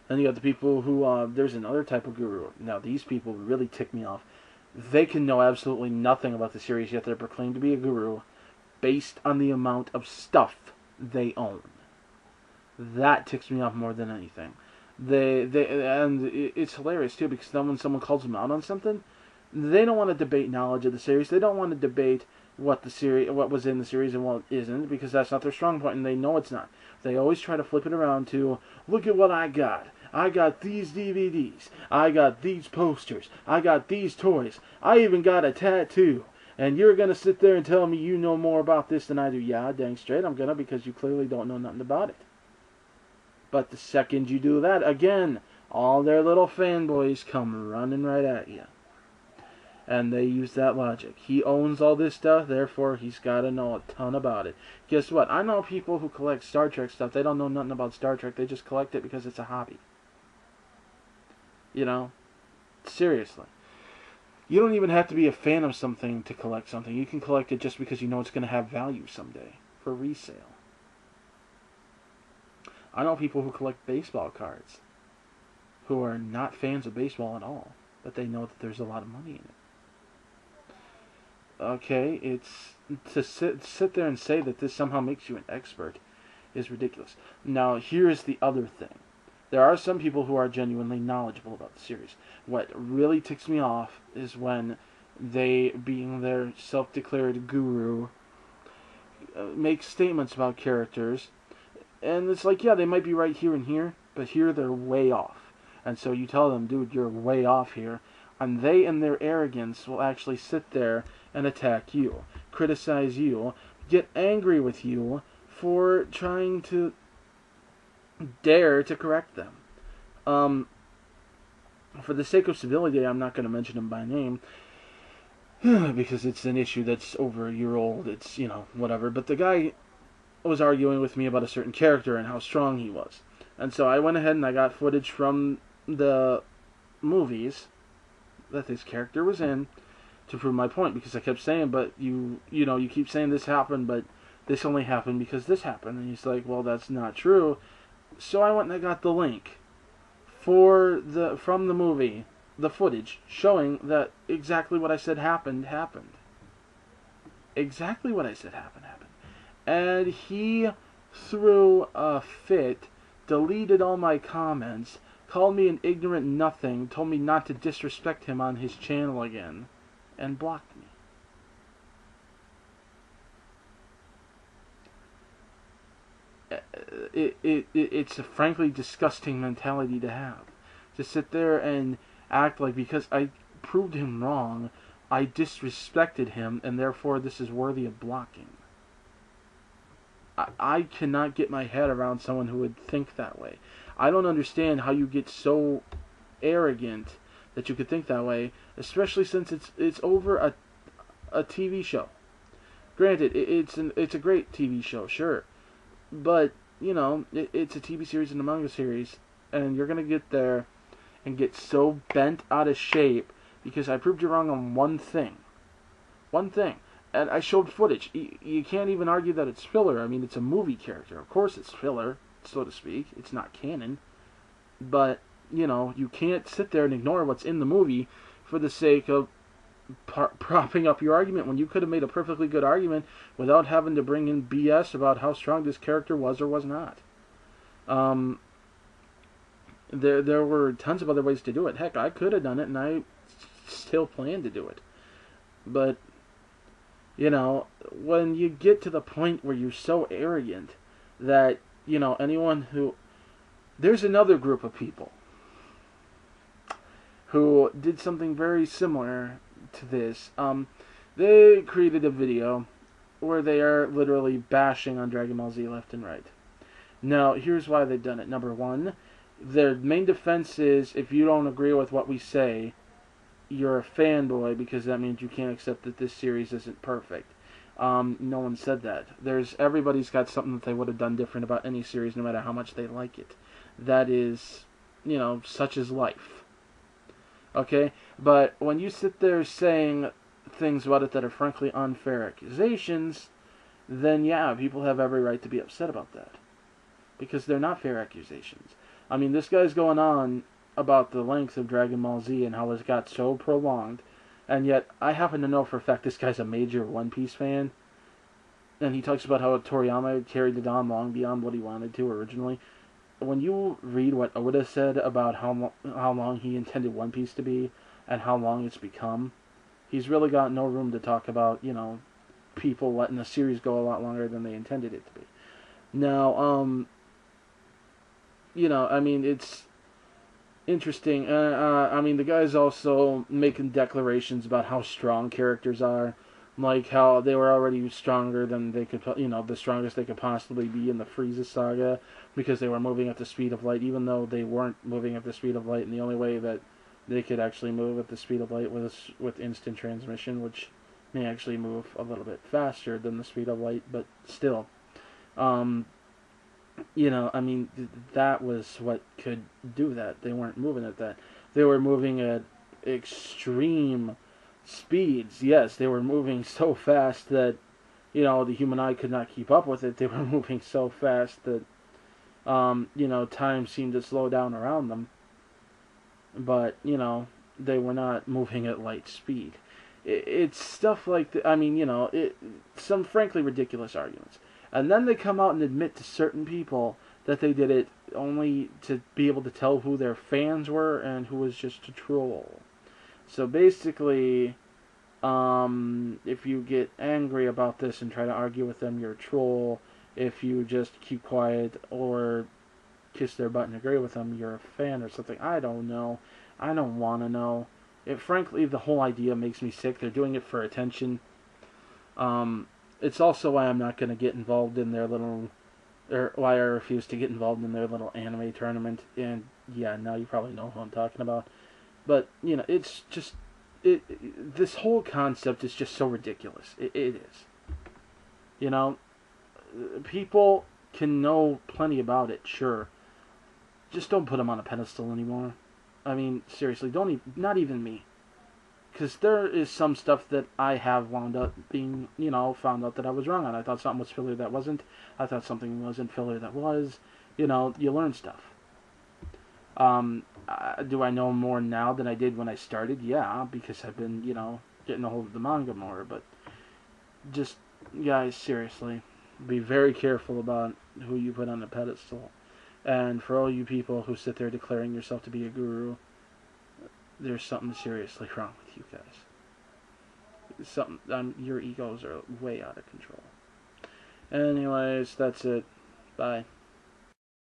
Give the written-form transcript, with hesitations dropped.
Then you got the people who, there's another type of guru. Now, these people really tick me off. They can know absolutely nothing about the series, yet they're proclaimed to be a guru based on the amount of stuff they own. That ticks me off more than anything. And it's hilarious too, because then when someone calls them out on something, they don't want to debate knowledge of the series. They don't want to debate what was in the series and what isn't, because that's not their strong point, and they know it's not. They always try to flip it around to, look at what I got. I got these DVDs. I got these posters. I got these toys. I even got a tattoo. And you're going to sit there and tell me you know more about this than I do. Yeah, dang straight I'm going to, because you clearly don't know nothing about it. But the second you do that, again, all their little fanboys come running right at you. And they use that logic. He owns all this stuff, therefore he's got to know a ton about it. Guess what? I know people who collect Star Trek stuff. They don't know nothing about Star Trek. They just collect it because it's a hobby. You know? Seriously. You don't even have to be a fan of something to collect something. You can collect it just because you know it's going to have value someday for resale. I know people who collect baseball cards who are not fans of baseball at all, but they know that there's a lot of money in it. Okay, it's to sit there and say that this somehow makes you an expert is ridiculous. Now, here's the other thing. There are some people who are genuinely knowledgeable about the series. What really ticks me off is when they, being their self-declared guru, make statements about characters, and it's like, yeah, they might be right here and here, but here they're way off. And so you tell them, dude, you're way off here, and they, in their arrogance, will actually sit there and attack you, criticize you, get angry with you for trying to dare to correct them. For the sake of civility, I'm not going to mention him by name, because it's an issue that's over a year old. It's, whatever. But the guy was arguing with me about a certain character and how strong he was. And so I went ahead and I got footage from the movies that this character was in to prove my point, because I kept saying, but you keep saying this happened, but this only happened because this happened. And he's like, well, that's not true. So I went and I got the link from the movie, the footage showing that exactly what I said happened. Exactly what I said happened. And he threw a fit, deleted all my comments, called me an ignorant nothing, told me not to disrespect him on his channel again, and blocked me. It's a frankly disgusting mentality to have. To sit there and act like because I proved him wrong, I disrespected him, and therefore this is worthy of blocking. I cannot get my head around someone who would think that way. I don't understand how you get so arrogant that you could think that way, especially since it's over a TV show. Granted, it's a great TV show, sure, but it's a TV series and a manga series, and you're gonna get there and get so bent out of shape because I proved you wrong on one thing. And I showed footage. You can't even argue that it's filler. I mean, it's a movie character. Of course it's filler, so to speak. It's not canon. But, you can't sit there and ignore what's in the movie for the sake of propping up your argument when you could have made a perfectly good argument without having to bring in BS about how strong this character was or was not. There were tons of other ways to do it. Heck, I could have done it, and I still plan to do it. But when you get to the point where you're so arrogant that, anyone who... There's another group of people who did something very similar to this. They created a video where they are literally bashing on Dragon Ball Z left and right. Now, here's why they've done it. Number one, their main defense is, if you don't agree with what we say, you're a fanboy, because that means you can't accept that this series isn't perfect. No one said that. Everybody's got something that they would have done different about any series, no matter how much they like it. That is, such is life. Okay? But when you sit there saying things about it that are frankly unfair accusations, then yeah, people have every right to be upset about that. Because they're not fair accusations. I mean, this guy's going on about the length of Dragon Ball Z and how it got so prolonged, and yet I happen to know for a fact this guy's a major One Piece fan, and he talks about how Toriyama carried it on long beyond what he wanted to originally. When you read what Oda said about how long he intended One Piece to be and how long it's become, he's really got no room to talk about, people letting the series go a lot longer than they intended it to be. Now, I mean, it's interesting. I mean, the guy's also making declarations about how strong characters are, like how they were already stronger than they could, the strongest they could possibly be in the Frieza saga, because they were moving at the speed of light, even though they weren't moving at the speed of light, and the only way that they could actually move at the speed of light was with instant transmission, which may actually move a little bit faster than the speed of light, but still. Um, I mean, that was what could do that. They weren't moving at that. They were moving at extreme speeds. Yes, they were moving so fast that, the human eye could not keep up with it. They were moving so fast that, time seemed to slow down around them. But, they were not moving at light speed. It's stuff like that. I mean, some frankly ridiculous arguments. And then they come out and admit to certain people that they did it only to be able to tell who their fans were and who was just a troll. So basically, if you get angry about this and try to argue with them, you're a troll. If you just keep quiet or kiss their butt and agree with them, you're a fan or something. I don't know. I don't want to know. Frankly, the whole idea makes me sick. They're doing it for attention. It's also why I'm not going to get involved in their or why I refuse to get involved in their little anime tournament. And yeah, now you probably know who I'm talking about. But, it's just, this whole concept is just so ridiculous. It is. People can know plenty about it, sure. Just don't put them on a pedestal anymore. I mean, seriously, not even me. Because there is some stuff that I have wound up being, found out that I was wrong on. I thought something was filler that wasn't. I thought something wasn't filler that was. You learn stuff. Do I know more now than I did when I started? Yeah, because I've been, getting a hold of the manga more. But just, guys, seriously, be very careful about who you put on a pedestal. And for all you people who sit there declaring yourself to be a guru, there's something seriously wrong with you guys. Your egos are way out of control. Anyways, that's it. Bye.